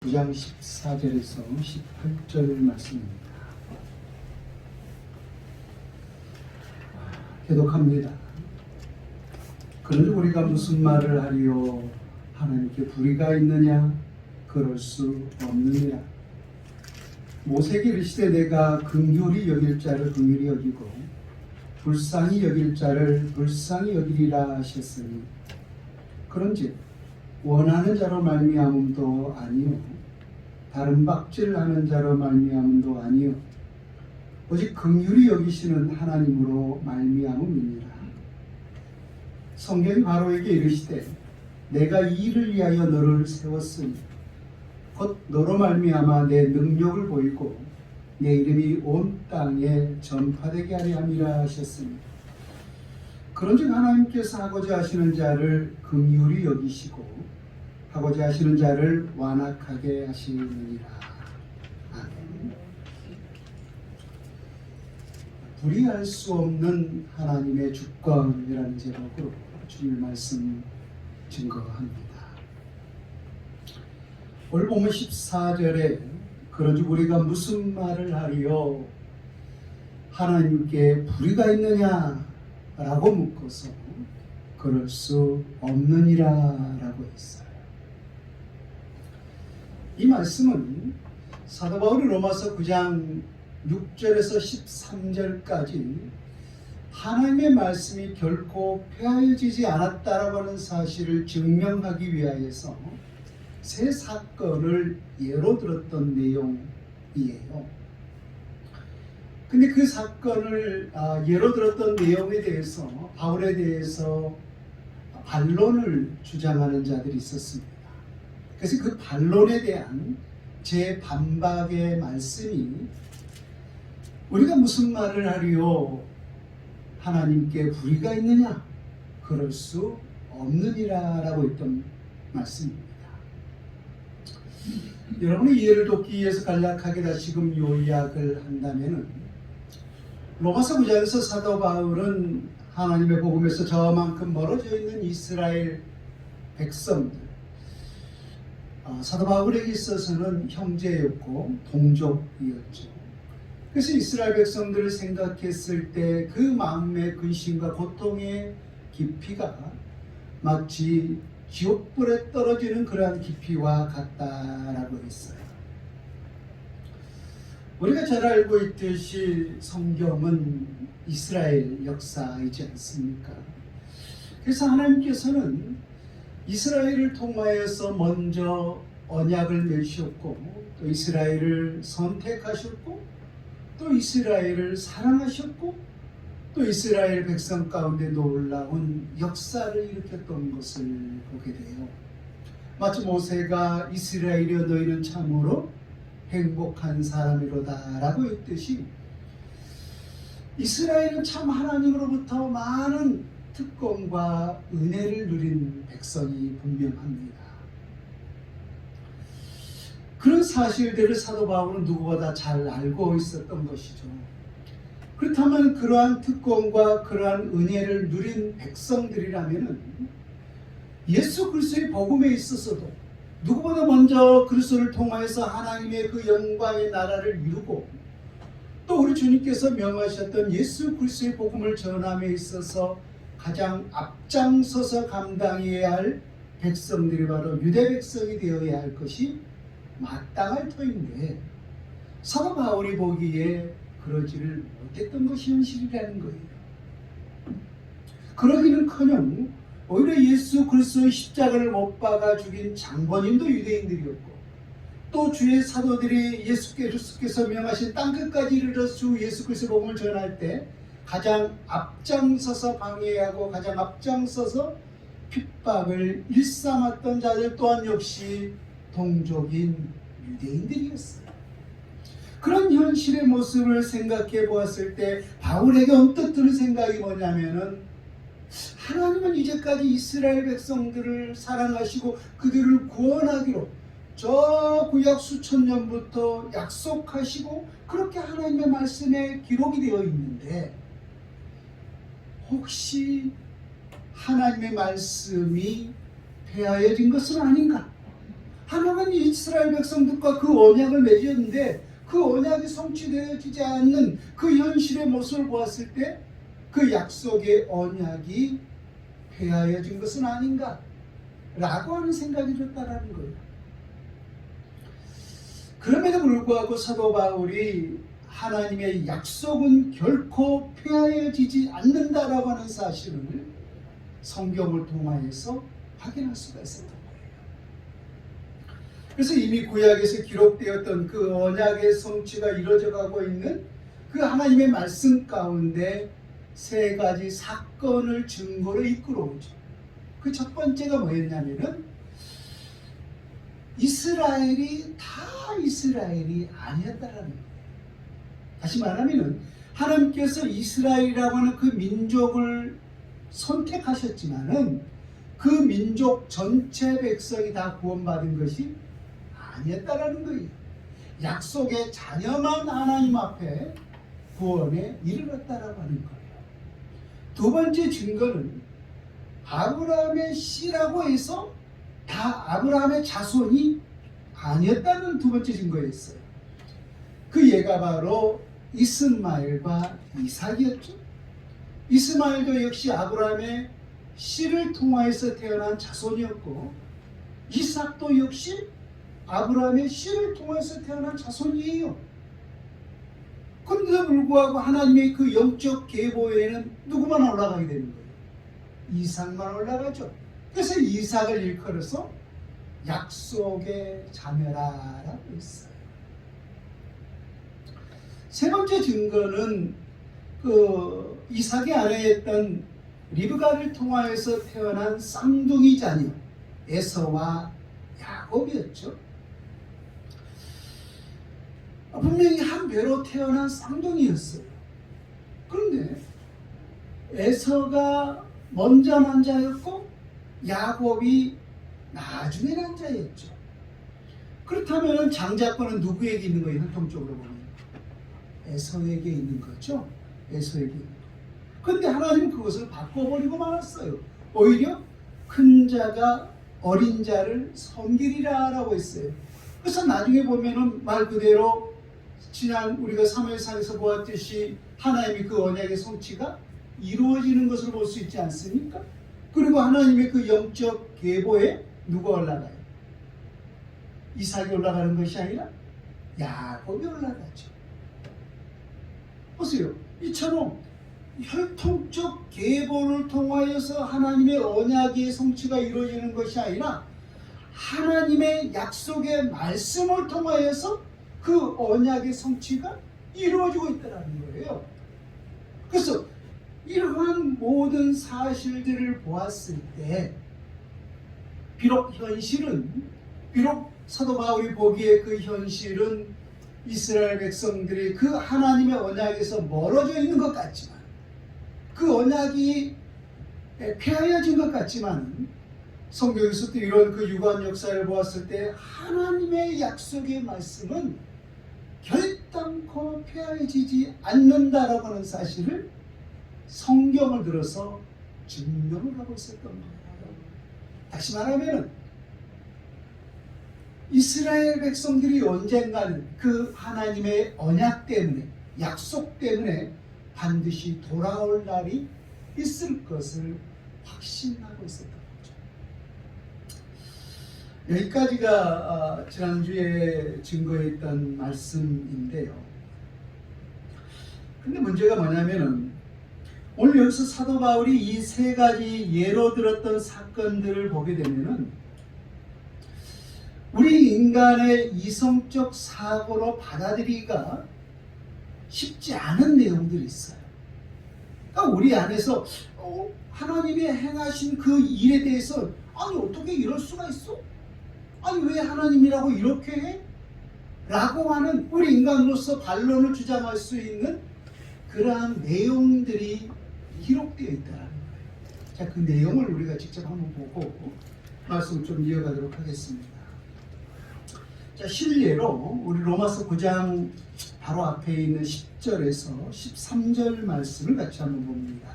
9장 14절에서 18절 말씀입니다. 계독합니다. 그런데 우리가 무슨 말을 하리요? 하나님께 불의가 있느냐? 그럴 수 없느니라. 모세에게 이르시되 내가 긍휼히 여길 자를 긍휼히 여기고 불쌍히 여길 자를 불쌍히 여기리라 하셨으니 그런즉 원하는 자로 말미암음도 아니요 다른 박질하는 자로 말미암음도 아니요 오직 긍휼히 여기시는 하나님으로 말미암음이니라. 성경이 바로에게 이르시되 내가 이 일을 위하여 너를 세웠으니 곧 너로 말미암아 내 능력을 보이고 내 이름이 온 땅에 전파되게 하려 함이라 하셨으니 그런즉 하나님께서 하고자 하시는 자를 긍휼히 여기시고 하고자 하시는 자를 완악하게 하시느니라. 아멘. 불의할 수 없는 하나님의 주권이라는 제목으로 주님의 말씀 증거합니다. 오늘 보면 14절에 그런즉 우리가 무슨 말을 하리요? 하나님께 불의가 있느냐? 라고 묻고서 그럴 수 없느니라 라고 했어요. 이 말씀은 사도 바울이 로마서 9장 6절에서 13절까지 하나님의 말씀이 결코 폐하여지지 않았다라고 하는 사실을 증명하기 위하여서 새 사건을 예로 들었던 내용이에요. 근데 그 사건을 예로 들었던 내용에 대해서 바울에 대해서 반론을 주장하는 자들이 있었습니다. 그래서 그 반론에 대한 제 반박의 말씀이 우리가 무슨 말을 하리요? 하나님께 불의가 있느냐? 그럴 수 없느니라 라고 했던 말씀입니다. 여러분의 이해를 돕기 위해서 간략하게 다시금 요약을 한다면은 로마서 9장에서 사도 바울은 하나님의 복음에서 저만큼 멀어져 있는 이스라엘 백성들, 사도 바울에게 있어서는 형제였고 동족이었죠. 그래서 이스라엘 백성들을 생각했을 때 그 마음의 근심과 고통의 깊이가 마치 지옥불에 떨어지는 그러한 깊이와 같다라고 했어요. 우리가 잘 알고 있듯이 성경은 이스라엘 역사이지 않습니까? 그래서 하나님께서는 이스라엘을 통하여서 먼저 언약을 맺으셨고 또 이스라엘을 선택하셨고 또 이스라엘을 사랑하셨고 또 이스라엘 백성 가운데 놀라운 역사를 일으켰던 것을 보게 돼요. 마치 모세가 이스라엘이여 너희는 참으로 행복한 사람이로다 라고 했듯이 이스라엘은 참 하나님으로부터 많은 특권과 은혜를 누린 백성이 분명합니다. 그런 사실들을 사도 바울은 누구보다 잘 알고 있었던 것이죠. 그렇다면 그러한 특권과 그러한 은혜를 누린 백성들이라면 예수 그리스도의 복음에 있어서도 누구보다 먼저 그리스도를 통하여서 하나님의 그 영광의 나라를 이루고 또 우리 주님께서 명하셨던 예수 그리스도의 복음을 전함에 있어서 가장 앞장서서 감당해야 할 백성들이 바로 유대 백성이 되어야 할 것이 마땅할 터인데 사도 바울이 보기에 그러지를 못했던 것이 현실이라는 거예요. 그러기는커녕 오히려 예수 그리스도의 십자가를 못 박아 죽인 장본인도 유대인들이었고 또 주의 사도들이 예수께서 명하신 땅끝까지 이르러 주 예수 그리스도의 복음을 전할 때 가장 앞장서서 방해하고 가장 앞장서서 핍박을 일삼았던 자들 또한 역시 동족인 유대인들이었어요. 그런 현실의 모습을 생각해 보았을 때 바울에게 언뜻 드는 생각이 뭐냐면은 하나님은 이제까지 이스라엘 백성들을 사랑하시고 그들을 구원하기로 저 구약 수천 년부터 약속하시고 그렇게 하나님의 말씀에 기록이 되어 있는데 혹시 하나님의 말씀이 폐하여진 것은 아닌가? 하나님은 이스라엘 백성들과 그 언약을 맺었는데 그 언약이 성취되어지지 않는 그 현실의 모습을 보았을 때 그 약속의 언약이 폐하여진 것은 아닌가 라고 하는 생각이 들었다는 거예요. 그럼에도 불구하고 사도 바울이 하나님의 약속은 결코 폐하여지지 않는다라고 하는 사실을 성경을 통하여서 확인할 수가 있었던 거예요. 그래서 이미 구약에서 기록되었던 그 언약의 성취가 이루어져 가고 있는 그 하나님의 말씀 가운데 세 가지 사건을 증거로 이끌어오죠. 그 첫 번째가 뭐였냐면은 이스라엘이 다 이스라엘이 아니었다라는 거예요. 다시 말하면은 하나님께서 이스라엘이라고 하는 그 민족을 선택하셨지만은 그 민족 전체 백성이 다 구원받은 것이 아니었다라는 거예요. 약속의 자녀만 하나님 앞에 구원에 이르렀다라고 하는 거예요. 두 번째 증거는 아브라함의 씨라고 해서 다 아브라함의 자손이 아니었다는 두 번째 증거였어요. 그 예가 바로 이스마엘과 이삭이었죠. 이스마엘도 역시 아브라함의 씨를 통하여서 태어난 자손이었고 이삭도 역시 아브라함의 씨를 통해서 태어난 자손이에요. 그런데도 불구하고 하나님의 그 영적 계보에는 누구만 올라가게 되는 거예요? 이삭만 올라가죠. 그래서 이삭을 일컬어서 약속의 자녀라고 했어요. 세 번째 증거는 그 이삭의 아내였던 리브가를 통하여서 태어난 쌍둥이 자녀 에서와 야곱이었죠. 분명히 한 배로 태어난 쌍둥이였어요. 그런데 에서가 먼저 난 자였고 야곱이 나중에 난 자였죠. 그렇다면 장자권은 누구에게 있는 거예요? 혈통적으로 보면 에서에게 있는 거죠. 에서에게 있는 거. 그런데 하나님은 그것을 바꿔버리고 말았어요. 오히려 큰 자가 어린 자를 섬기리라 라고 했어요. 그래서 나중에 보면은 말 그대로 지난 우리가 사무엘상에서 보았듯이 하나님이 그 언약의 성취가 이루어지는 것을 볼 수 있지 않습니까? 그리고 하나님의 그 영적 계보에 누가 올라가요? 이삭이 올라가는 것이 아니라 야곱이 올라가죠. 보세요. 이처럼 혈통적 계보를 통하여서 하나님의 언약의 성취가 이루어지는 것이 아니라 하나님의 약속의 말씀을 통하여서 그 언약의 성취가 이루어지고 있다는 거예요. 그래서 이러한 모든 사실들을 보았을 때 비록 사도 바울이 보기에 그 현실은 이스라엘 백성들이 그 하나님의 언약에서 멀어져 있는 것 같지만 그 언약이 폐하여진 것 같지만 성경에서도 이런 그 유관 역사를 보았을 때 하나님의 약속의 말씀은 결단코 폐하여지지 않는다라고 하는 사실을 성경을 들어서 증명을 하고 있었던 거예요. 다시 말하면 이스라엘 백성들이 언젠가는 그 하나님의 언약 때문에 약속 때문에 반드시 돌아올 날이 있을 것을 확신하고 있었던 거죠. 여기까지가 지난주에 증거했던 말씀인데요. 근데 문제가 뭐냐면은 오늘 여기서 사도 바울이 이 세 가지 예로 들었던 사건들을 보게 되면은 우리 인간의 이성적 사고로 받아들이기가 쉽지 않은 내용들이 있어요. 그러니까 우리 안에서 하나님이 행하신 그 일에 대해서 아니 어떻게 이럴 수가 있어? 아니 왜 하나님이라고 이렇게 해? 라고 하는 우리 인간으로서 반론을 주장할 수 있는 그러한 내용들이 기록되어 있다는 거예요. 자, 그 내용을 우리가 직접 한번 보고 말씀을 좀 이어가도록 하겠습니다. 자, 실례로 우리 로마서 9장 바로 앞에 있는 10절에서 13절 말씀을 같이 한번 봅니다.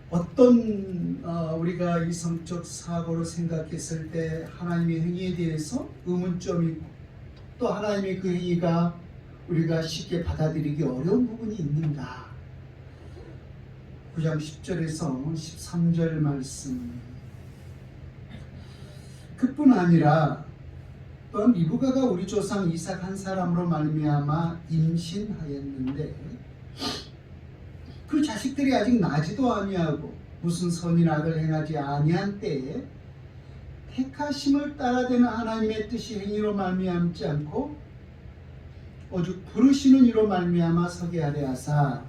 어떤 우리가 이성적 사고로 생각했을 때 하나님의 행위에 대해서 의문점이 있고 또 하나님의 그 행위가 우리가 쉽게 받아들이기 어려운 부분이 있는가? 9장 10절에서 13절 말씀. 그뿐 아니라 또한 리브가가 우리 조상 이삭 한 사람으로 말미암아 임신하였는데 그 자식들이 아직 나지도 아니하고 무슨 선인 악을 행하지 아니한 때에 택하심을 따라되는 하나님의 뜻이 행위로 말미암지 않고 오직 부르시는 이로 말미암아 서게 하려 하사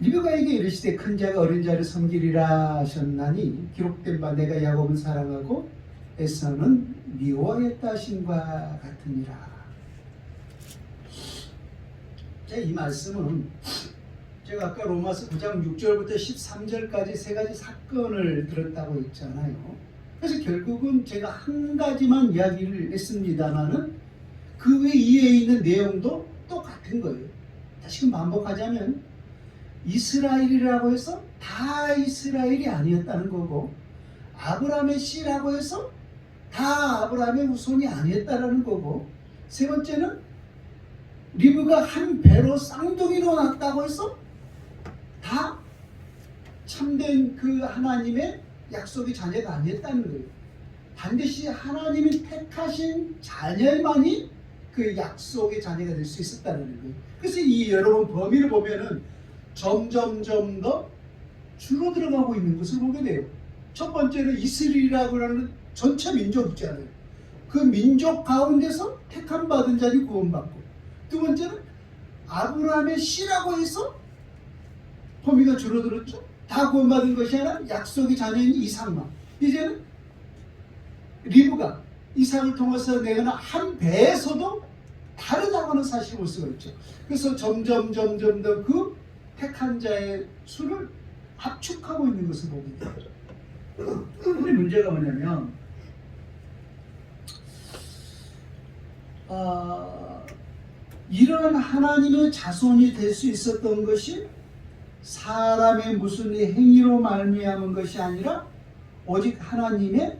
리브가에게 이르시되 큰 자가 어린 자를 섬기리라 하셨나니 기록된 바 내가 야곱을 사랑하고 에서는 미워했다 하신과 같으니라. 자, 이 말씀은 제가 아까 로마서 9장 6절부터 13절까지 세 가지 사건을 들었다고 했잖아요. 그래서 결국은 제가 한 가지만 이야기를 했습니다만은 그 외 이에 있는 내용도 똑같은 거예요. 다시금 반복하자면 이스라엘이라고 해서 다 이스라엘이 아니었다는 거고 아브라함의 씨라고 해서 다 아브라함의 후손이 아니었다라는 거고 세 번째는 리브가 한 배로 쌍둥이로 낳았다고 해서 다 참된 그 하나님의 약속의 자녀가 아니었다는 거예요. 반드시 하나님이 택하신 자녀만이 그 약속의 자녀가 될 수 있었다는 거예요. 그래서 이 여러분 범위를 보면은 점점점 더 줄어들어가고 있는 것을 보게 돼요. 첫 번째는 이스라엘이라고 하는 전체 민족 있잖아요. 그 민족 가운데서 택함 받은 자들이 구원받고 두 번째는 아브라함의 씨라고 해서 범위가 줄어들었죠. 다 구원받은 것이 아니라 약속의 자녀인 이삭만. 이제는 리브가 이삭을 통해서 내거나 한 배에서도 다르다고 하는 사실을 볼 수가 있죠. 그래서 점점 더 그 택한 자의 수를 압축하고 있는 것을 보게 돼요. 근데 문제가 뭐냐면 이런 하나님의 자손이 될 수 있었던 것이 사람의 무슨 행위로 말미암은 것이 아니라 오직 하나님의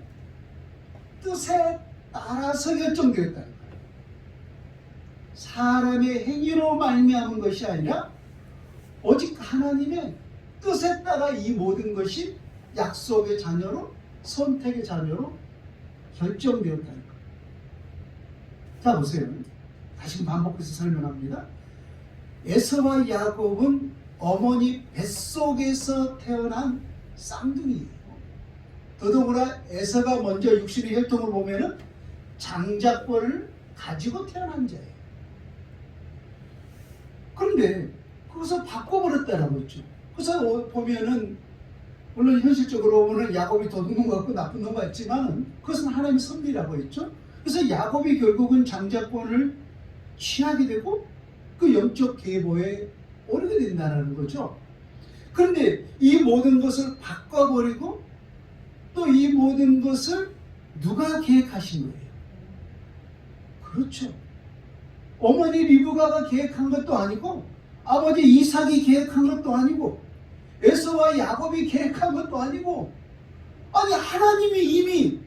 뜻에 따라서 결정되었다는 거예요. 사람의 행위로 말미암은 것이 아니라 오직 하나님의 뜻에 따라 이 모든 것이 약속의 자녀로 선택의 자녀로 결정되었다는 거예요. 자 보세요. 다시 반복해서 설명합니다. 에서와 야곱은 어머니 뱃속에서 태어난 쌍둥이예요. 더더구나 에서가 먼저 육신의 혈통을 보면은 장자권을 가지고 태어난 자예요. 그런데 그것을 바꿔버렸다라고 했죠. 그래서 보면은 물론 현실적으로 보면 야곱이 도둑 놈 같고 나쁜 놈 같지만 그것은 하나님의 섭리라고 했죠. 그래서 야곱이 결국은 장자권을 취하게 되고 그 영적 계보에 오르게 된다는 거죠. 그런데 이 모든 것을 바꿔버리고 또 이 모든 것을 누가 계획하신 거예요? 그렇죠. 어머니 리브가가 계획한 것도 아니고 아버지 이삭이 계획한 것도 아니고 에서와 야곱이 계획한 것도 아니고 아니 하나님이 이미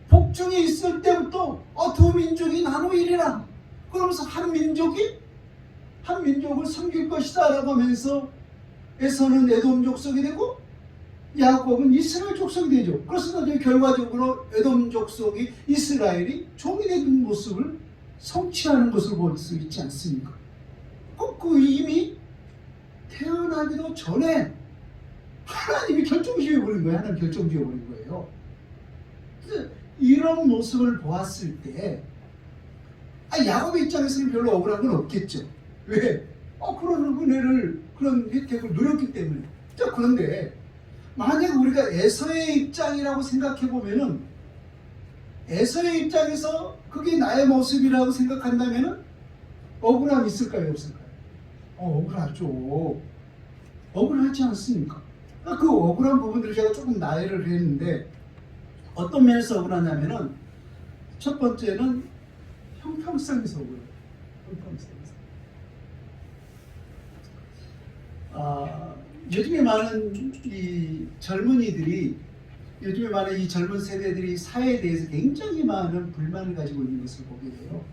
복중에 있을 때부터 두 민족이 나누이리라 그러면서 한 민족을 섬길 것이다 라고 하면서 에서는 에돔 족속이 되고 야곱은 이스라엘 족속이 되죠. 그래서 결과적으로 에돔 족속이 이스라엘이 종이 된 모습을 성취하는 것을 볼 수 있지 않습니까? 그 이미 태어나기도 전에 하나님이 결정지어버린 거예요. 하나님 결정지어버린 거예요. 이런 모습을 보았을 때 야곱의 입장에서는 별로 억울한 건 없겠죠. 왜? 그런 은혜를 그런 혜택을 누렸기 때문에. 자, 그런데 만약 우리가 에서의 입장이라고 생각해 보면은 에서의 입장에서 그게 나의 모습이라고 생각한다면은 억울함이 있을까요, 없을까요? 억울하죠. 억울하지 않습니까? 그 억울한 부분들을 제가 조금 나열을 했는데 어떤 면에서 억울하냐면은 첫 번째는 형평성에서 억울해요. 형평성에서. 요즘에 많은 요즘에 많은 이 젊은 세대들이 사회에 대해서 굉장히 많은 불만을 가지고 있는 것을 보게 돼요.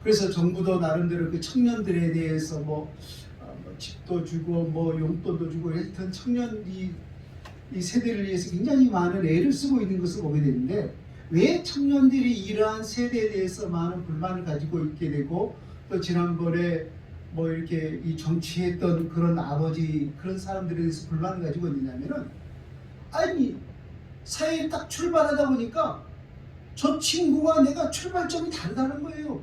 그래서 정부도 나름대로 그 청년들에 대해서 뭐 집도 주고 뭐 용돈도 주고 하여튼 청년 이 세대를 위해서 굉장히 많은 애를 쓰고 있는 것을 보게 되는데, 왜 청년들이 이러한 세대에 대해서 많은 불만을 가지고 있게 되고, 또 지난번에 뭐 이렇게 이 정치했던 그런 아버지 그런 사람들에 대해서 불만을 가지고 있느냐면은, 아니 사회에 딱 출발하다 보니까 저 친구와 내가 출발점이 다르다는 거예요.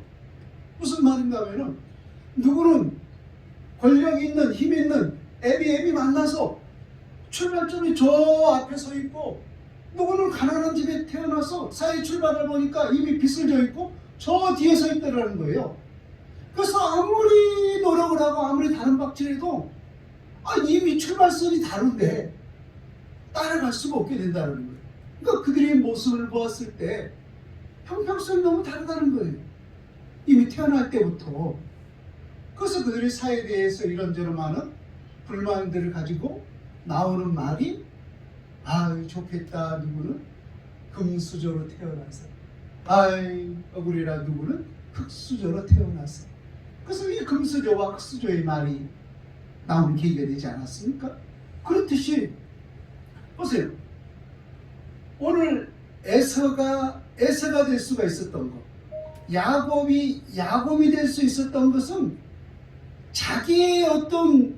무슨 말인가 하면은, 누구는 권력 있는 힘 있는 애비 만나서 출발점이 저 앞에 서 있고, 누구는 가난한 집에 태어나서 사회 출발을 보니까 이미 빚을 져 있고 저 뒤에 서 있다는 거예요. 그래서 아무리 노력을 하고 아무리 다른 박질해도 이미 출발선이 다른데 따라갈 수가 없게 된다는 거예요. 그러니까 그들의 모습을 보았을 때 형평성이 너무 다르다는 거예요. 이미 태어날 때부터. 그래서 그들이 사회에 대해서 이런저런 많은 불만들을 가지고 나오는 말이, 좋겠다 누구는 금수저로 태어나서, 억울해라 누구는 흙수저로 태어나서. 그래서 이 금수저와 흙수저의 말이 나오는 계기가 되지 않았습니까? 그렇듯이 보세요. 오늘 에서가 될 수가 있었던 것, 야곱이 될 수 있었던 것은 자기의 어떤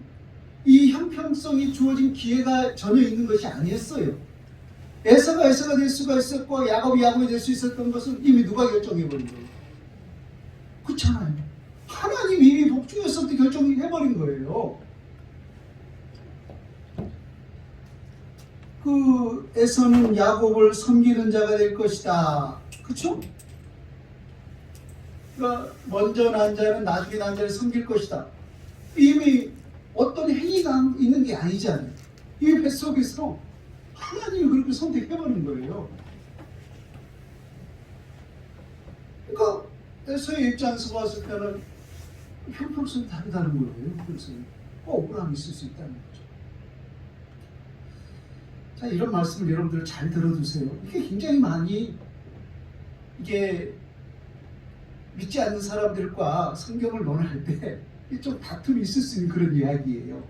이 형평성이 주어진 기회가 전혀 있는 것이 아니었어요. 에서가 될 수가 있었고 야곱이 될 수 있었던 것은 이미 누가 결정해버린 거예요. 그렇잖아요. 하나님이 이미 복중에서부터 결정해버린 거예요. 그 에서는 야곱을 섬기는 자가 될 것이다. 그렇죠? 그러니까 먼저 난 자는 나중에 난 자를 섬길 것이다. 이미 어떤 행위가 있는 게 아니잖아요. 이 뱃속에서 하나님이 그렇게 선택해버린 거예요. 그러니까 에서의 입장에서 봤을 때는 형평성이 다르다는 거예요. 형평성이 억울함이 있을 수 있다는 거죠. 자, 이런 말씀을 여러분들 잘 들어두세요. 이게 굉장히 많이 믿지 않는 사람들과 성경을 논할 때 좀 다툼이 있을 수 있는 그런 이야기예요.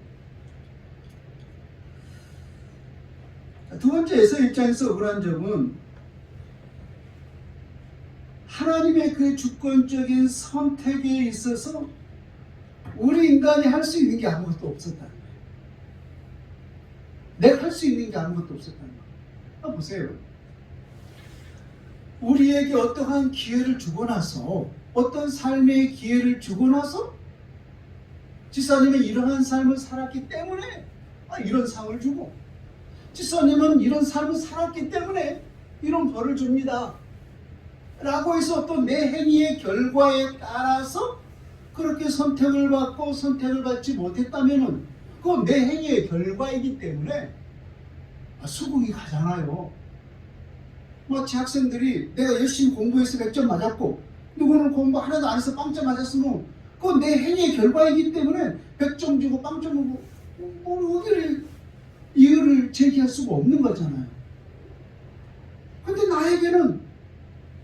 두 번째, 에서 입장에서 억울한 점은 하나님의 그 주권적인 선택에 있어서 우리 인간이 할 수 있는 게 아무것도 없었다는 거예요. 내가 할 수 있는 게 아무것도 없었다는 거예요. 보세요. 우리에게 어떠한 기회를 주고 나서, 어떤 삶의 기회를 주고 나서 지사님은 이러한 삶을 살았기 때문에 이런 상을 주고, 지사님은 이런 삶을 살았기 때문에 이런 벌을 줍니다 라고 해서 어떤 내 행위의 결과에 따라서 그렇게 선택을 받고 선택을 받지 못했다면 그건 내 행위의 결과이기 때문에 수긍이 가잖아요. 마치 학생들이 내가 열심히 공부해서 100점 맞았고 누구는 공부 하나도 안 해서 빵점 맞았으면 그건 내 행위의 결과이기 때문에 100점 주고 빵점 주고 이유를 제기할 수가 없는 거잖아요. 근데 나에게는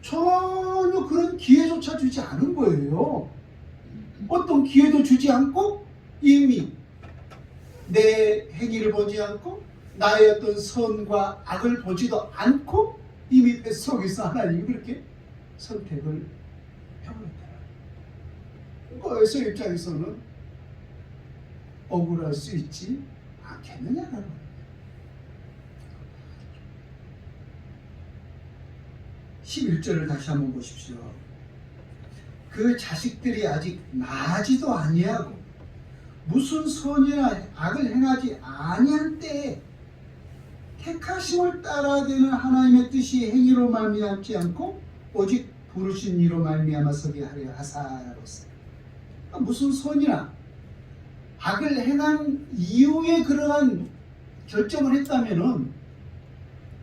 전혀 그런 기회조차 주지 않은 거예요. 어떤 기회도 주지 않고 이미 내 행위를 보지 않고 나의 어떤 선과 악을 보지도 않고 이미 뱃속에서 하나님이 그렇게 선택을 해버렸다. 에서 입장에서는 억울할 수 있지 않겠느냐라는 거예요. 11절을 다시 한번 보십시오. 그 자식들이 아직 나지도 아니하고 무슨 선이나 악을 행하지 아니한 때에 택하심을 따라되는 하나님의 뜻이 행위로 말미암지 않고 오직 부르신 이로 말미암아 서게 하려 하사라고 했어요. 무슨 선이나 악을 행한 이후에 그러한 결정을 했다면은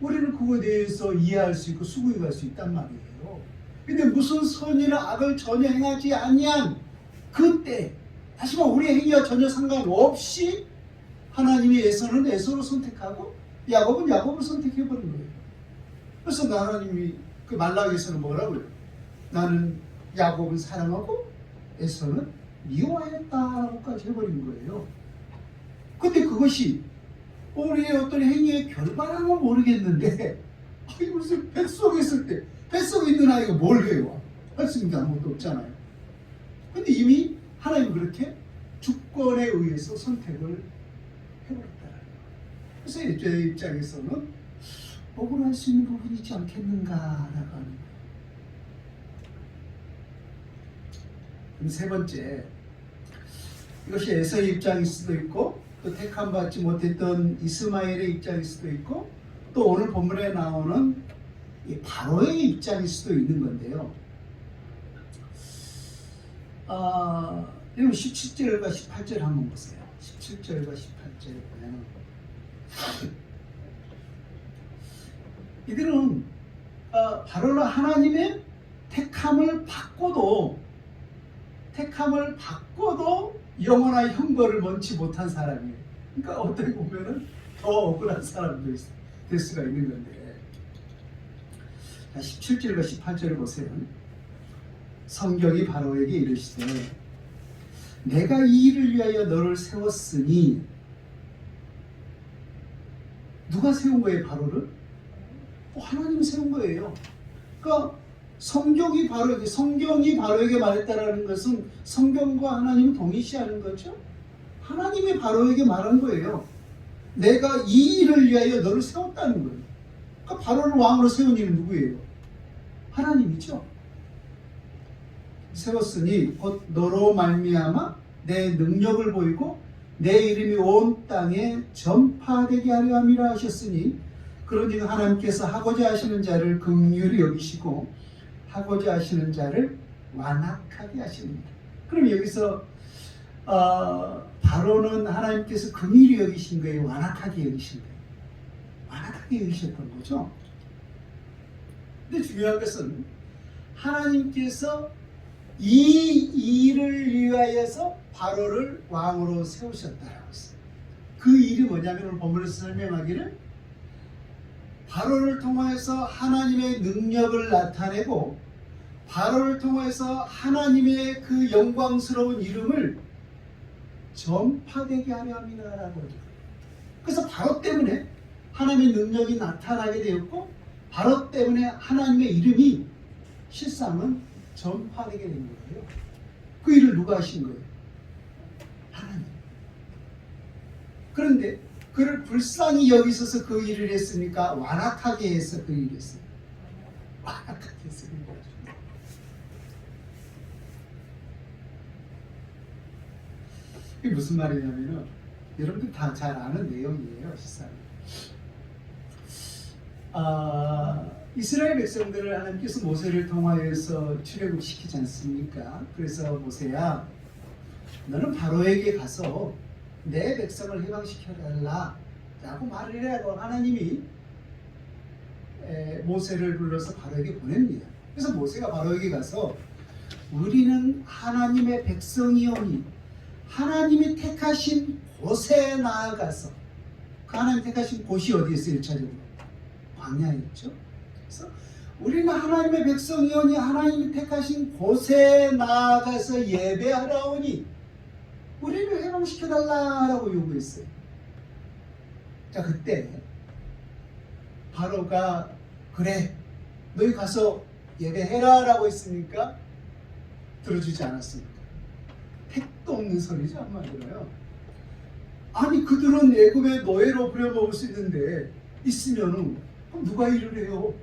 우리는 그거에 대해서 이해할 수 있고 수긍이 갈 수 있단 말이에요. 근데 무슨 선이나 악을 전혀 행하지 아니한 그때, 다시 말해 우리의 행위와 전혀 상관없이 하나님이 에서는 에서로 선택하고 야곱은 야곱을 선택해버린 거예요. 그래서 하나님이 그 말라기에서는 뭐라고요? 나는 야곱은 사랑하고 에서는 미워하였다라고까지 해버린 거예요. 근데 그것이 우리의 어떤 행위의 결과라는 건 모르겠는데 무슨 뱃속에 있을 때 뱃속에 있는 아이가 뭘 해요? 할 수 있는 게 아무것도 없잖아요. 근데 이미 하나님은 그렇게 주권에 의해서 선택을 해버렸다는 거예요. 그래서 제 입장에서는 억울할 수 있는 부분이 있지 않겠는가라고 하는 거예요. 그럼 세 번째, 이것이 에서의 입장일 수도 있고 또 택함 받지 못했던 이스마엘의 입장일 수도 있고 또 오늘 본문에 나오는 이 바로의 입장일 수도 있는 건데요. 여러분 17절과 18절 한번 보세요. 17절과 18절 보면 이들은 바로는 하나님의 택함을 받고도 영원한 형벌을 원치 못한 사람이에요. 그러니까 어떻게 보면은 더 억울한 사람도 될 수가 있는 건데. 자, 17절과 18절을 보세요. 성경이 바로에게 이르시되 내가 이 일을 위하여 너를 세웠으니 누가 세운 거예요? 바로를? 하나님이 세운 거예요. 그러니까 성경이 바로에게 말했다라는 것은 성경과 하나님을 동일시하는 거죠. 하나님이 바로에게 말한 거예요. 내가 이 일을 위하여 너를 세웠다는 거예요. 그러니까 바로를 왕으로 세운 이는 누구예요? 하나님이죠. 세웠으니 곧 너로 말미암아 내 능력을 보이고 내 이름이 온 땅에 전파되게 하려 함이라 하셨으니 그러니 하나님께서 하고자 하시는 자를 긍휼히 여기시고 하고자 하시는 자를 완악하게 하십니다. 그럼 여기서 바로는 하나님께서 긍휼히 여기신 거예요? 완악하게 여기신 거예요? 완악하게 여기셨던 거죠. 근데 중요한 것은 하나님께서 이 일을 위하여서 바로를 왕으로 세우셨다라고 했어요. 그 일이 뭐냐면 오늘 본문에서 설명하기를 바로를 통해서 하나님의 능력을 나타내고 바로를 통해서 하나님의 그 영광스러운 이름을 전파되게 하려 함이라고 하죠. 그래서 바로 때문에 하나님의 능력이 나타나게 되었고 바로 때문에 하나님의 이름이 실상은 전파되게 된 거예요. 그 일을 누가 하신 거예요? 하나님. 그런데 그를 불쌍히 여기셔서 그 일을 했으니까 완악하게 해서 그 일을 했어요. 완악하게 해서 그 일을 했어요. 이게 무슨 말이냐면은 여러분들 다 잘 아는 내용이에요. 실상 이스라엘 백성들을 하나님께서 모세를 통하여서 출애굽시키지 않습니까? 그래서 모세야 너는 바로에게 가서 내 백성을 해방시켜달라 라고 말을 해야 하나님이 모세를 불러서 바로에게 보냅니다. 그래서 모세가 바로에게 가서 우리는 하나님의 백성이오니 하나님이 택하신 곳에 나아가서 그 하나님 택하신 곳이 어디였어요? 1차적으로 광야였죠. 그래서 우리는 하나님의 백성이오니 하나님이 택하신 곳에 나아가서 예배하라오니 우리를 해방시켜달라고 요구했어요. 자, 그때 바로가 그래 너희 가서 예배해라 라고 했으니까 들어주지 않았습니까? 택도 없는 소리죠. 한마디로요. 아니 그들은 애굽의 노예로 부려먹을 수 있는데 있으면은 그럼 누가 일을 해요?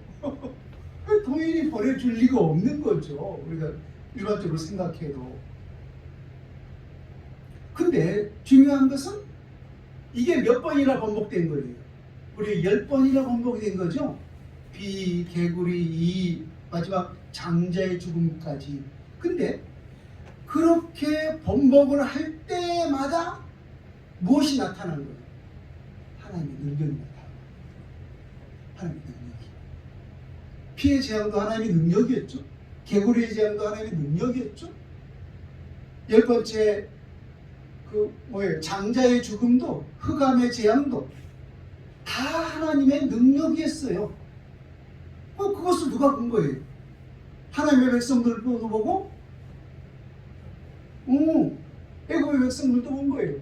동일이 보내줄 리가 없는 거죠. 우리가 일반적으로 생각해도. 근데 중요한 것은 이게 몇 번이나 반복된 거예요. 우리 10번이나 반복이 된 거죠. 비, 개구리, 이, 마지막 장자의 죽음까지. 근데 그렇게 번복을 할 때마다 무엇이 나타나는 거예요? 하나님의 능력이 나타나는 거예요. 하나님의 능력이. 피의 재앙도 하나님의 능력이었죠. 개구리의 재앙도 하나님의 능력이었죠. 10번째 장자의 죽음도 흑암의 재앙도 다 하나님의 능력이었어요. 그것을 누가 본 거예요? 하나님의 백성들도 보고, 애굽의 백성들도 본 거예요.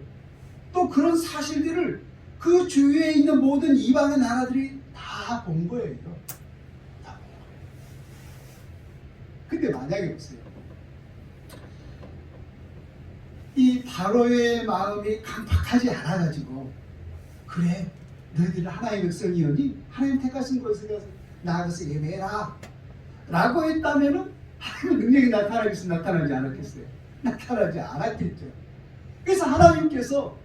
또 그런 사실들을 그 주위에 있는 모든 이방의 나라들이 다 본 거예요. 다 본 거예요. 근데 만약에 보세요. 이 바로의 마음이 강팍하지 않아가지고, 그래, 너희들은 하나님의 백성이오니 하나님 택하신 곳에 나아가서 예배해라 라고 했다면은 하나님의 능력이 나타나겠어요? 나타나지 않았겠어요? 나타나지 않았겠죠. 그래서 하나님께서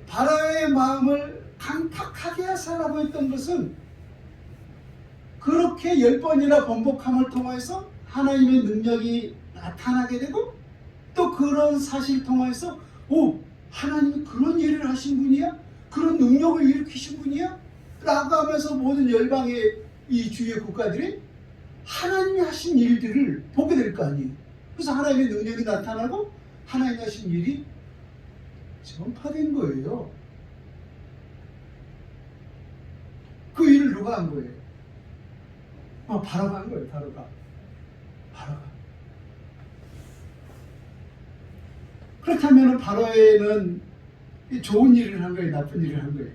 바로의 마음을 강팍하게 하사라고 했던 것은 그렇게 10번이나 번복함을 통해서 하나님의 능력이 나타나게 되고, 또 그런 사실 통해서 하나님이 그런 일을 하신 분이야? 그런 능력을 일으키신 분이야? 라고 하면서 모든 열방의 이 주위의 국가들이 하나님이 하신 일들을 보게 될 거 아니에요. 그래서 하나님의 능력이 나타나고 하나님이 하신 일이 전파된 거예요. 그 일을 누가 한 거예요? 바로가 한 거예요. 바로가. 그렇다면 바로에는 좋은 일을 한 거예요? 나쁜 일을 한 거예요?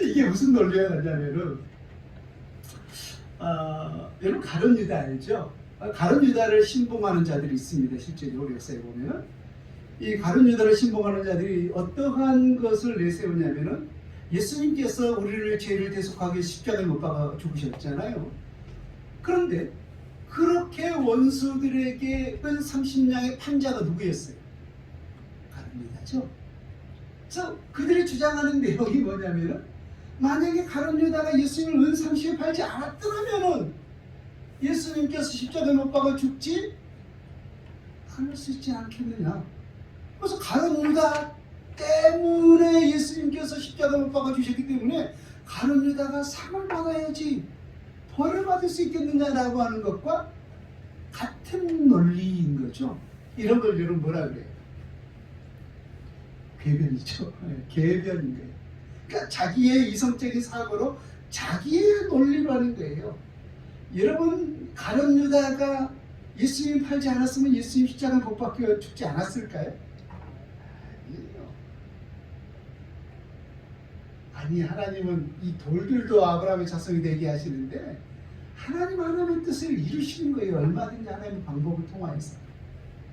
이게 무슨 논리가 나냐면은, 여러분 가룟 유다 알죠? 가룟 유다를 신봉하는 자들이 있습니다. 실제로 역사에 보면은 이 가룟 유다를 신봉하는 자들이 어떠한 것을 내세우냐면은, 예수님께서 우리를 죄를 대속하기 위해 십자가에 못 박아 죽으셨잖아요. 그런데 그렇게 원수들에게 은 30냥의 판자가 누구였어요? 가룟 유다죠. 그래서 그들이 주장하는 내용이 뭐냐면은, 만약에 가룟 유다가 예수님을 은 30에 팔지 않았더라면은 예수님께서 십자가에 못 박아 죽지 않을 수 있지 않겠느냐. 그래서 가룟 유다 때문에 예수님께서 십자가에 못 박아 주셨기 때문에 가룟 유다가 상을 받아야지 벌을 받을 수 있겠느냐라고 하는 것과 같은 논리인 거죠. 이런 걸 여러분 뭐라 그래요? 궤변이죠. 궤변인 거예요. 그러니까 자기의 이성적인 사고로 자기의 논리로 하는 거예요. 여러분 가룟 유다가 예수님 팔지 않았으면 예수님 십자가에 못 박혀 죽지 않았을까요? 아니, 하나님은 이 돌들도 아브라함의 자손이 되게 하시는데 하나님의 뜻을 이루시는 거예요. 얼마든지 하나님의 방법을 통하여서.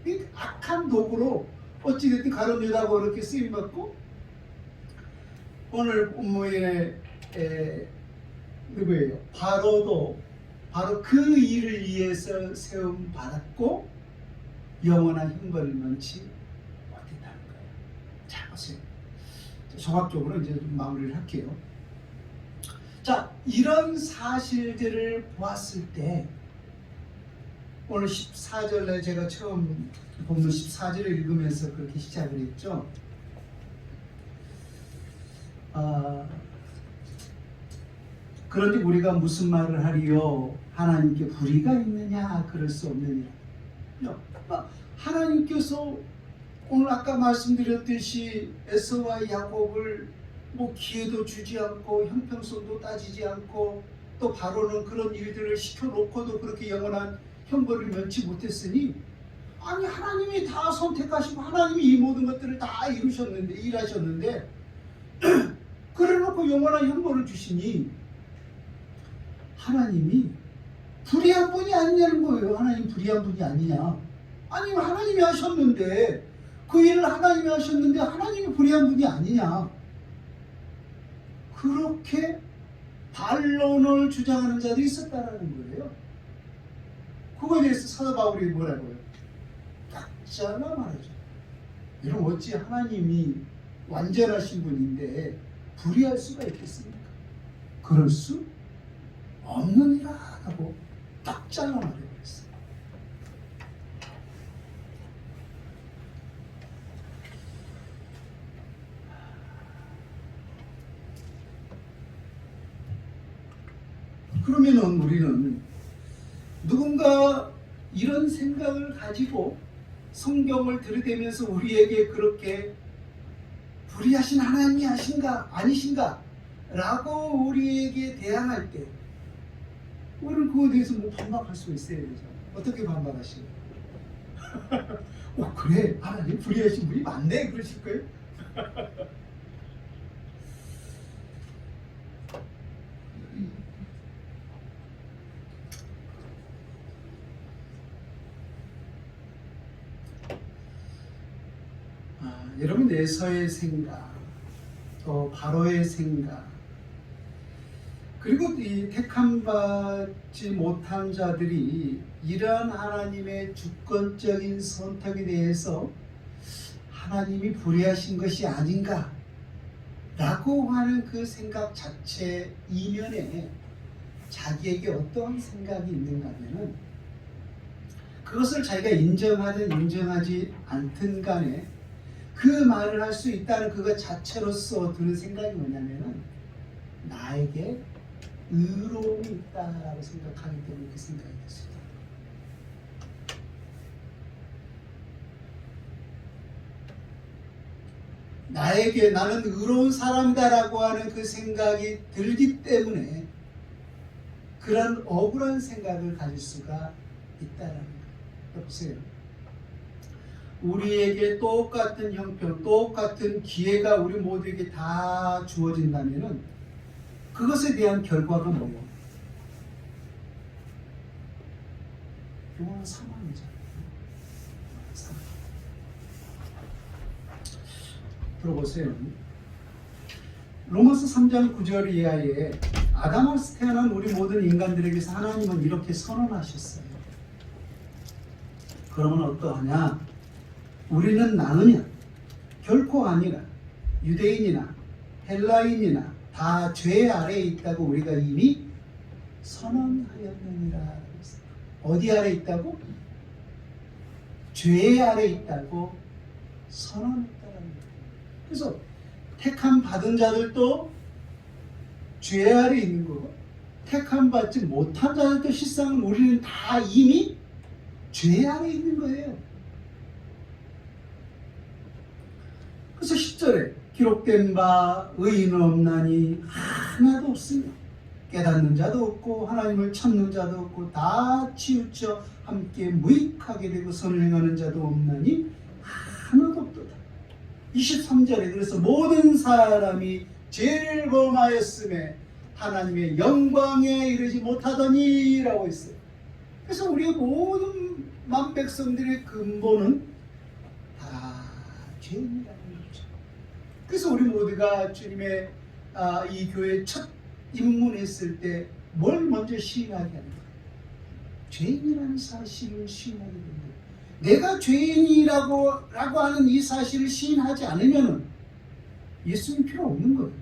이 악한 도구로 어찌됐든 가룟 유다가 그렇게 쓰임받고, 오늘 본문에 누구예요? 바로도 바로 그 일을 위해서 세움 받았고 영원한 형벌을 면치 못했다는 거예요. 자, 보세요. 종합적으로 이제 좀 마무리를 할게요. 자, 이런 사실들을 보았을 때 오늘 14절에 제가 처음 본문 14절을 읽으면서 그렇게 시작을 했죠. 그런데 우리가 무슨 말을 하리요? 하나님께 불의가 있느냐? 그럴 수 없느니라. 하나님께서 오늘 아까 말씀드렸듯이 에서와 야곱을 기회도 주지 않고 형평성도 따지지 않고, 또 바로는 그런 일들을 시켜놓고도 그렇게 영원한 형벌을 면치 못했으니, 아니 하나님이 다 선택하시고 하나님이 이 모든 것들을 다 이루셨는데, 일하셨는데 그래놓고 영원한 형벌을 주시니 하나님이 불의한 분이 아니냐는 거예요. 하나님 불의한 분이 아니냐. 아니 하나님이 하셨는데, 그 일을 하나님이 하셨는데 하나님이 불의한 분이 아니냐. 그렇게 반론을 주장하는 자들이 있었다는 거예요. 그거에 대해서 사도 바울이 뭐라고요? 딱 잘라 말하죠. 여러분 어찌 하나님이 완전하신 분인데 불의할 수가 있겠습니까? 그럴 수 없느니라 하고 딱 잘라 말해버렸어요. 그러면은 우리는 누군가 이런 생각을 가지고 성경을 들이대면서 우리에게 그렇게 불의하신 하나님이 아니신가 라고 우리에게 대항할 때 우리는 그거에 대해서 뭐 반박할 수 있어야 되죠. 어떻게 반박하시나요? 그래, 하나님 불의하신 분이 많네 그러실 거예요? 여러분, 에서의 생각, 또 바로의 생각, 그리고 이 택함받지 못한 자들이 이러한 하나님의 주권적인 선택에 대해서 하나님이 불의하신 것이 아닌가 라고 하는 그 생각 자체 이면에 자기에게 어떠한 생각이 있는가 하면은 그것을 자기가 인정하든 인정하지 않든 간에 그 말을 할 수 있다는 그것 자체로서 드는 생각이 뭐냐면은 나에게 의로움이 있다라고 생각하기 때문에 그 생각이 됐습니다. 나에게 나는 의로운 사람이다라고 하는 그 생각이 들기 때문에 그런 억울한 생각을 가질 수가 있다라는 거예요. 보세요. 우리에게 똑같은 형편, 똑같은 기회가 우리 모두에게 다 주어진다면은 그것에 대한 결과가 뭐예요? 영원한 사망이잖아요. 사망. 들어보세요. 로마서 3장 9절 이하에 아담에서 태어난 우리 모든 인간들에게서 하나님은 이렇게 선언하셨어요. 그러면 어떠하냐? 우리는 나느냐? 결코 아니라 유대인이나 헬라인이나 다 죄 아래에 있다고 우리가 이미 선언하였느니라. 어디 아래 있다고? 죄 아래 있다고 선언했다는 거예요. 그래서 택함 받은 자들도 죄 아래 있는 거고 택함 받지 못한 자들도 실상은 우리는 다 이미 죄 아래 있는 거예요. 그래서 10절에 기록된 바 의인은 없나니 하나도 없으며 깨닫는 자도 없고 하나님을 찾는 자도 없고 다 치우쳐 함께 무익하게 되고 선을 행하는 자도 없나니 하나도 없도다. 23절에 그래서 모든 사람이 죄를 범하였음에 하나님의 영광에 이르지 못하더니 라고 했어요. 그래서 우리의 모든 만백성들의 근본은 다 죄인이라는 거죠. 그래서 우리 모두가 주님의 이 교회 첫 입문했을 때 뭘 먼저 시인하게 하는 거예요? 죄인이라는 사실을 시인하게 됩니다. 내가 죄인이라고 하는 이 사실을 시인하지 않으면 예수님 필요 없는 거예요.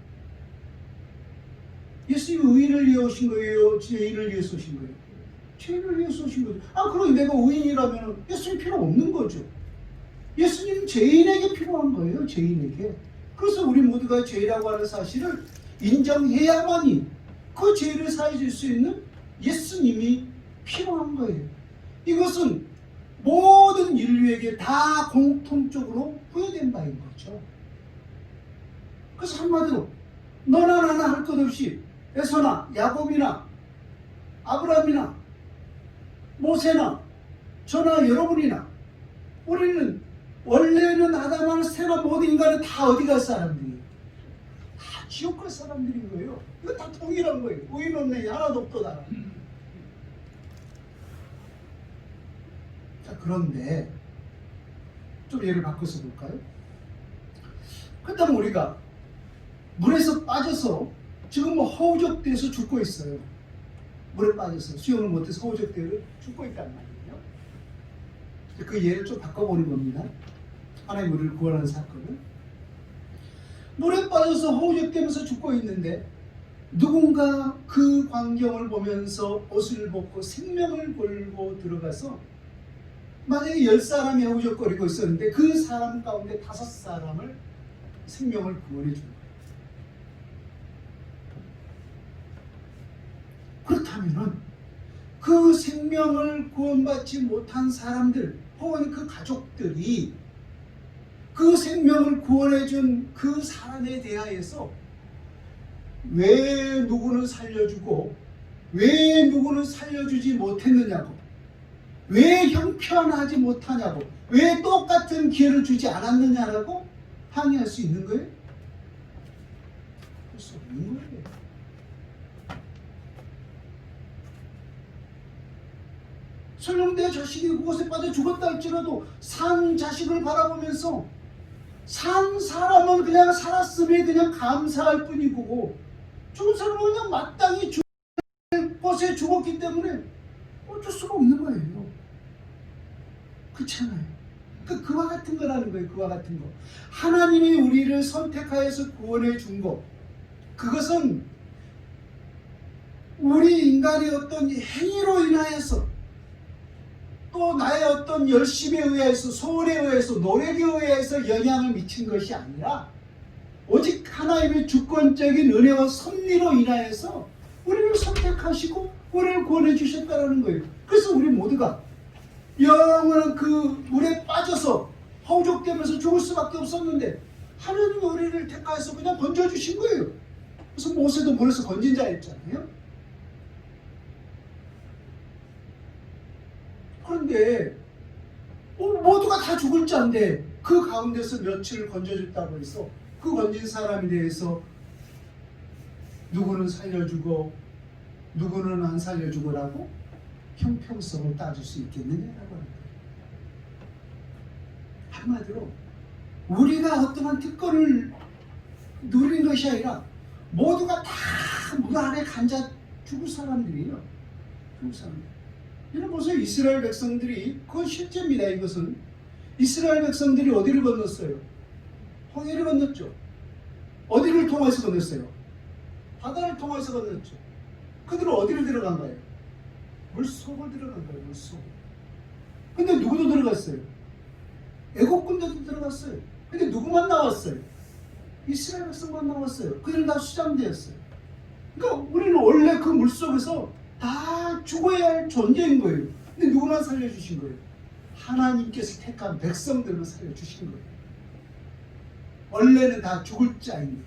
예수님 의인을 위해 오신 거예요? 죄인을 위해서 오신 거예요? 죄인을 위해서 오신 거죠. 그럼 내가 의인이라면 예수님 필요 없는 거죠. 예수님은 죄인에게 필요한 거예요. 죄인에게. 그래서 우리 모두가 죄라고 하는 사실을 인정해야만이 그 죄를 사해줄 수 있는 예수님이 필요한 거예요. 이것은 모든 인류에게 다 공통적으로 부여된 바인 거죠. 그래서 한마디로 너나 나나 할 것 없이 에서나 야곱이나 아브라함이나 모세나 저나 여러분이나 우리는 원래는 아담하는 세나 모든 인간은 다 어디 갈 사람들이에요? 다 지옥 갈 사람들인 거예요. 이거 다 동일한 거예요. 의인 없네 하나도 없도다. 자, 그런데 좀 예를 바꿔서 볼까요? 그렇다면 우리가 물에서 빠져서 지금 뭐 허우적대서 죽고 있어요. 물에 빠져서 수영을 못해서 허우적대로 죽고 있단 말이에요. 그 예를 좀 바꿔보는 겁니다. 하나님 우리를 구원하는 사건은 물에 빠져서 허우적대면서 죽고 있는데 누군가 그 광경을 보면서 옷을 벗고 생명을 걸고 들어가서 만약에 10사람이 허우적거리고 있었는데 그 사람 가운데 5사람을 생명을 구원해 준 거예요. 그렇다면은 그 생명을 구원받지 못한 사람들 혹은 그 가족들이 그 생명을 구원해준 그 사람에 대하여서 왜 누구는 살려주고 왜 누구는 살려주지 못했느냐고, 왜 형편하지 못하냐고, 왜 똑같은 기회를 주지 않았느냐라고 항의할 수 있는 거예요? 할 수 없는 거예요. 설령 내 자식이 그것에 빠져 죽었다 할지라도 산 자식을 바라보면서 산 사람은 그냥 살았음에 그냥 감사할 뿐이고, 죽은 사람은 그냥 마땅히 죽을 것에 죽었기 때문에 어쩔 수가 없는 거예요. 그렇잖아요. 그와 같은 거라는 거예요. 그와 같은 거. 하나님이 우리를 선택하여서 구원해 준 것, 그것은 우리 인간의 어떤 행위로 인하여서 또 나의 어떤 열심에 의해서, 소원에 의해서, 노력에 의해서 영향을 미친 것이 아니라 오직 하나님의 주권적인 은혜와 섭리로 인하여서 우리를 선택하시고 우리를 구원해 주셨다는 거예요. 그래서 우리 모두가 영원한 그 물에 빠져서 허우적대면서 죽을 수밖에 없었는데 하나님이 우리를 택하여서 그냥 건져주신 거예요. 그래서 모세도 물에서 건진 자였잖아요. 그런데 모두가 다 죽을 자인데 그 가운데서 며칠을 건져줬다고 해서 그 건진 사람에 대해서 누구는 살려주고 누구는 안 살려주고라고 형평성을 따질 수 있겠느냐라고 하는 거예요. 한마디로 우리가 어떠한 특권을 누리는 것이 아니라 모두가 다 물 안에 간자 죽을 사람들이에요. 죽을 사람들. 여러분 보세요. 이스라엘 백성들이, 그건 실제입니다. 이것은 이스라엘 백성들이 어디를 건넜어요? 홍해를 건넜죠. 어디를 통해서 건넜어요? 바다를 통해서 건넜죠. 그들은 어디를 들어간 거예요? 물속을 들어간 거예요. 물속. 근데 누구도 들어갔어요? 애국군대도 들어갔어요. 근데 누구만 나왔어요? 이스라엘 백성만 나왔어요. 그들은 다 수장되었어요. 그러니까 우리는 원래 그 물속에서 다 죽어야 할 존재인 거예요. 근데 누구만 살려주신 거예요? 하나님께서 택한 백성들만 살려주신 거예요. 원래는 다 죽을 자인데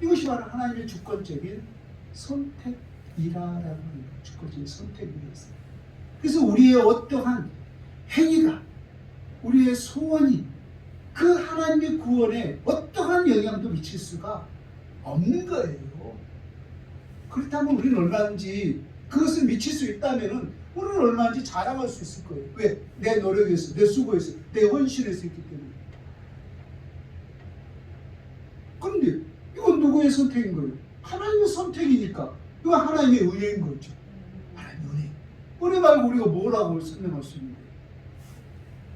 이것이 바로 하나님의 주권적인 선택이라라고 하는 거예요. 주권적인 선택이었어요. 그래서 우리의 어떠한 행위가, 우리의 소원이 그 하나님의 구원에 어떠한 영향도 미칠 수가 없는 거예요. 그렇다면 우리는 얼마든지 그것을 미칠 수 있다면 우리는 얼마든지 자랑할 수 있을 거예요. 왜? 내 노력에서, 내 수고에서, 내 헌신에서 있기 때문에. 그런데 이건 누구의 선택인 거예요? 하나님의 선택이니까. 이건 하나님의 은혜인 거죠. 하나님의 은혜. 은혜 말고 우리가 뭐라고 설명할 수 있는 거예요?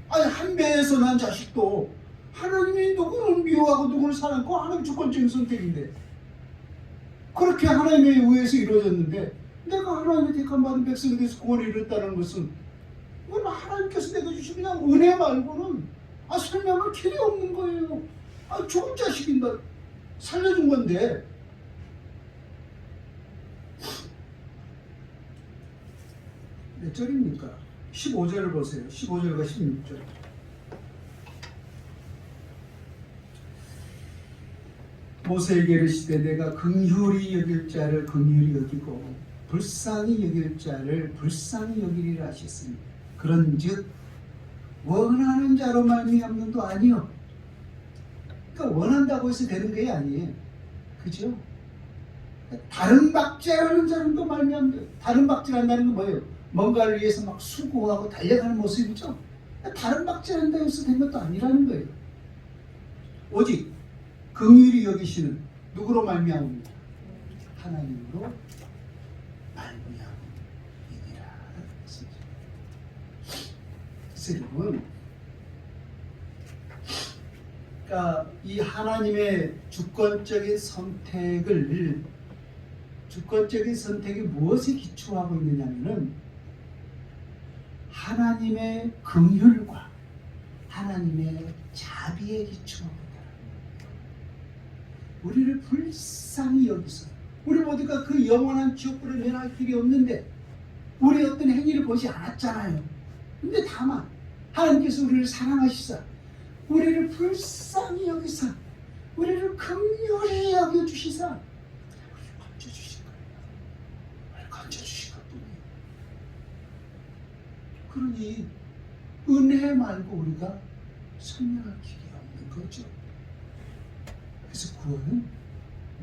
아니, 한 배에서 난 자식도 하나님이 누구를 미워하고 누구를 사랑하고 하나님 주권적인 선택인데, 그렇게 하나님의 의해서 이루어졌는데 내가 하나님의 택함 받은 백성에 대해서 구원을 이뤘다는 것은 이건 하나님께서 내가 주신 그냥 은혜 말고는 설명할 길이 없는 거예요. 좋은 자식인가 살려준 건데. 몇 절입니까? 15절을 보세요. 15절과 16절. 모세에게 이르시되 내가 긍휼히 여길 자를 긍휼히 여기고 불쌍히 여길 자를 불쌍히 여기리라 하셨으니 그런즉 원하는 자로 말미암는도 아니요. 그러니까 원한다고 해서 되는 게 아니에요. 그죠? 다른 박제하는 자는도 말미암는데, 다른 박제한다는 건 뭐예요? 뭔가를 위해서 막 수고하고 달려가는 모습이죠. 다른 박제한다 해서 된 것도 아니라는 거예요. 오직 긍휼히 여기시는 누구로 말미암습니까? 하나님으로 말미암으리라. 그래서 여러분, 그러니까 이 하나님의 주권적인 선택이 무엇에 기초하고 있느냐면은 하나님의 긍휼과 하나님의 자비에 기초하고 있다. 우리를 불쌍히 여기서 우리 모두가 그 영원한 지옥불을 면할 길이 없는데 우리의 어떤 행위를 보지 않았잖아요. 근데 다만 하나님께서 우리를 사랑하시사 우리를 불쌍히 여기사 우리를 긍휼히 여겨주시사 우리를 건져주신 거예요. 우리를 건져주신 것뿐이에요. 그러니 은혜 말고 우리가 설명할 길이 없는 거죠. 그래서 구원은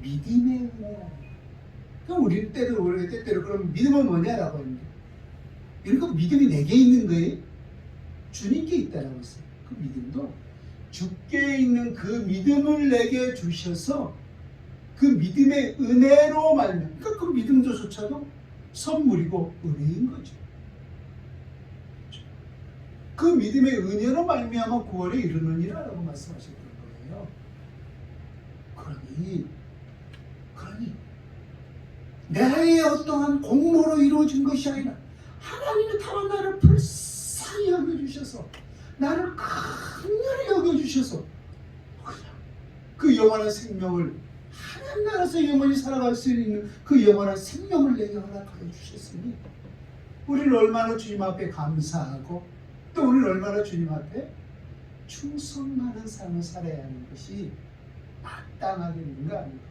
믿음의 은혜라는 거예요. 그럼 우리는 때때로 그럼 믿음은 뭐냐라고 하는데, 그러니까 믿음이 내게 있는 거예요. 주님께 있다라고 했어요. 그 믿음도 주께 있는 그 믿음을 내게 주셔서 그 믿음의 은혜로 말미암아, 그러니까 그 믿음조차도 선물이고 은혜인 거죠. 그 믿음의 은혜로 말미암아 구원에 이르느니라라고 말씀하셨던 거예요. 그러니 나의 어떠한 공로로 이루어진 것이 아니라 하나님이 다만 나를 불쌍히 여겨주셔서 나를 긍휼히 여겨주셔서 그냥 그 영원한 생명을 하나님 나라에서 영원히 살아갈 수 있는 그 영원한 생명을 내게 허락하여 주셨으니 우리는 얼마나 주님 앞에 감사하고 또 우리는 얼마나 주님 앞에 충성하는 삶을 살아야 하는 것이 마땅하겠는가 하는 거예요.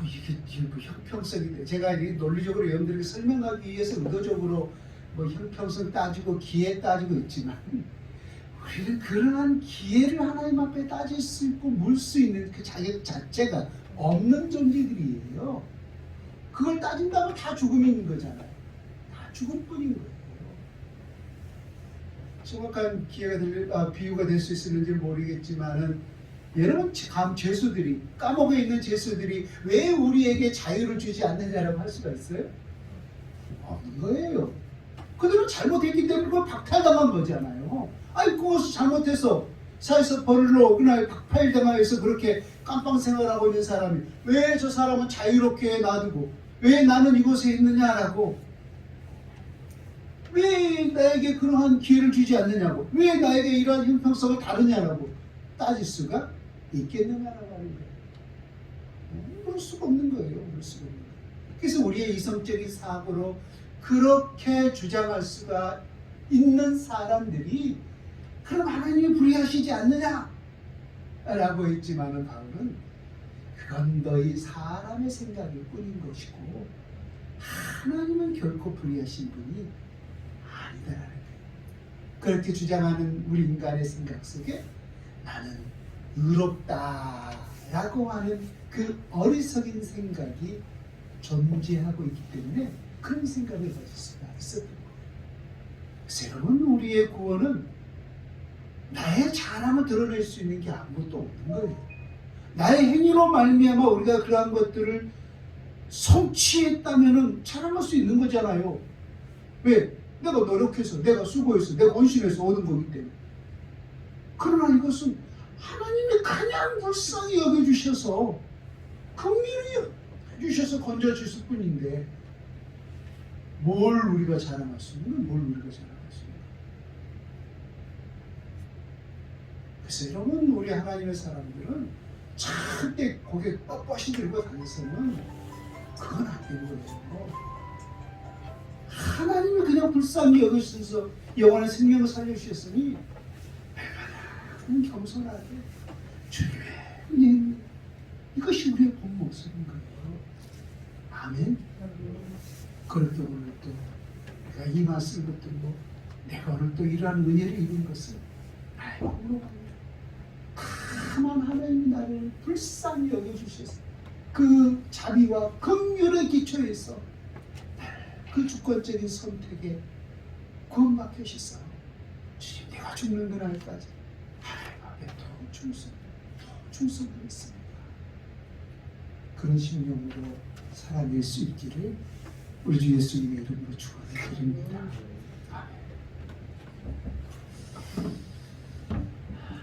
이게 뭐 형평성인데, 제가 논리적으로 여러분들에게 설명하기 위해서 의도적으로 뭐 형평성 따지고 기회 따지고 있지만, 우리는 그러한 기회를 하나님 앞에 따질 수 있고 물 수 있는 그 자격 자체가 없는 존재들이에요. 그걸 따진다면 다 죽음인 거잖아요. 다 죽음뿐인 거예요. 정확한 비유가 될 수 있을지 모르겠지만은, 여러분 죄수들이, 감옥에 있는 죄수들이 왜 우리에게 자유를 주지 않느냐라고 할 수가 있어요? 없는 거예요. 그들은 잘못했기 때문에 그걸 박탈당한 거잖아요. 아니 그것을 잘못해서 사회에서 벌로 그날 박탈당하여서 그렇게 깜빵 생활하고 있는 사람이 왜 저 사람은 자유롭게 놔두고 왜 나는 이곳에 있느냐라고, 왜 나에게 그러한 기회를 주지 않느냐고, 왜 나에게 이러한 형평성을 다루냐라고 따질 수가 있겠느냐라고 하는 거예요. 그럴 수가 없는 거예요. 그럴 수가 없는 거예요. 그래서 우리의 이성적인 사고로 그렇게 주장할 수가 있는 사람들이 그럼 하나님이 불의하시지 않느냐? 라고 했지만은 바울은 그건 너희 사람의 생각일 뿐인 것이고 하나님은 결코 불의하신 분이 아니다라는 거예요. 그렇게 주장하는 우리 인간의 생각 속에 나는 의롭다라고 하는 그 어리석은 생각이 존재하고 있기 때문에 그런 생각을 가질 수가 있었던 거예요. 새로운 우리의 구원은 나의 잘함을 드러낼 수 있는 게 아무것도 없는 거예요. 나의 행위로 말미암아 우리가 그러한 것들을 성취했다면 자랑할 수 있는 거잖아요. 왜? 내가 노력해서, 내가 수고해서, 내가 헌신해서 얻은 거기 때문에. 그러나 이것은 하나님이 그냥 불쌍히 여겨주셔서 긍휼히 해주셔서 건져주실 뿐인데, 뭘 우리가 자랑할 수 있는, 뭘 우리가 자랑할 수 있는. 그래서 여러분, 우리 하나님의 사람들은 절대 고개 뻣뻣이 들고 다니서는 그건 안 되는 거예요. 하나님이 그냥 불쌍히 여기셔서 영원한 생명을 살려주셨으니 얼마나 겸손하게 주님의 은혜, 이것이 우리의 본 모습인 거예요. 아멘. 그렇게 오늘 또 내가 이 말씀을 듣고 내가 오늘 또 이러한 은혜를 입은 것을 알고 합니다. 다만 하나님이 나를 불쌍히 여겨주셔서 그 자비와 긍휼의 기초에서 그 주권적인 선택에 구원받게 하셨어. 주님, 내가 죽는 그날까지 하나님 앞에 더 충성하겠습니다. 그런 심령으로 살아낼 수 있기를 우리 주 예수님의 이름으로 축원해 드립니다. 아멘.